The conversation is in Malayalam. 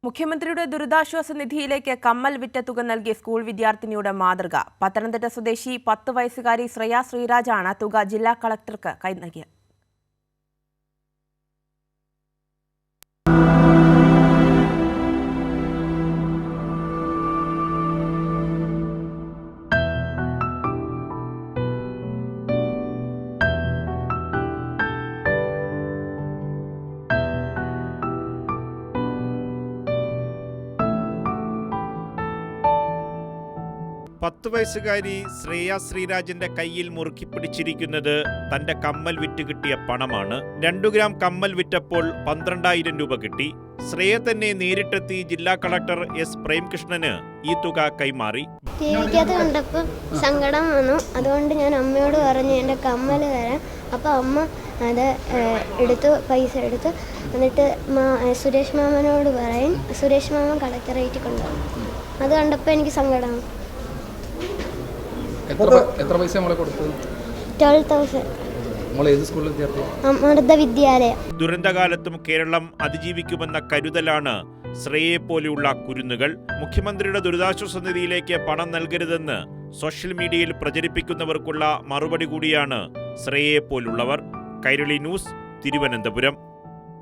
മുഖ്യമന്ത്രിയുടെ ദുരിതാശ്വാസ നിധിയിലേക്ക് കമ്മൽ വിറ്റ തുക നൽകിയ സ്കൂൾ വിദ്യാർത്ഥിനിയുടെ മാതൃക. പത്തനംതിട്ട സ്വദേശി 10 വയസ്സുകാരി ശ്രേയ ശ്രീരാജാണ് തുക ജില്ലാ കളക്ടർക്ക് കൈനൽകിയത്. പത്ത് വയസ്സുകാരി ശ്രേയ ശ്രീരാജിന്റെ കയ്യിൽ മുറുക്കി പിടിച്ചിരിക്കുന്നത് തന്റെ കമ്മൽ വിറ്റ് കിട്ടിയ പണമാണ്. 2 ഗ്രാം കമ്മൽ വിറ്റപ്പോൾ 12,000 രൂപ കിട്ടി. ശ്രേയ തന്നെ നേരിട്ടെത്തി ജില്ലാ കളക്ടർ എസ് പ്രേംകൃഷ്ണന് ഈ തുക കൈമാറി. ടിവിക്കകത്ത് കണ്ടപ്പോൾ സങ്കടം വന്നു. അതുകൊണ്ട് ഞാൻ അമ്മയോട് പറഞ്ഞു എൻ്റെ കമ്മൽ തരാം. അപ്പോൾ അമ്മ അത് പൈസ എടുത്ത് എന്നിട്ട് സുരേഷ് മാമനോട് പറയും. സുരേഷ് മാമൻ കളക്ടറേറ്റിൽ കൊണ്ടുപോകും. അത് കണ്ടപ്പോൾ എനിക്ക് സങ്കടം. എത്ര പൈസ നമ്മളെ കൊടുത്തത്? 12,000. അമൃത വിദ്യാലയം. ദുരന്തകാലത്തും കേരളം അതിജീവിക്കുമെന്ന കരുതലാണ് ശ്രേയയെ പോലെയുള്ള കുരുന്നുകൾ. മുഖ്യമന്ത്രിയുടെ ദുരിതാശ്വാസ നിധിയിലേക്ക് പണം നൽകരുതെന്ന് സോഷ്യൽ മീഡിയയിൽ പ്രചരിപ്പിക്കുന്നവർക്കുള്ള മറുപടി കൂടിയാണ് ശ്രേയയെ പോലുള്ളവർ. കൈരളി ന്യൂസ്, തിരുവനന്തപുരം.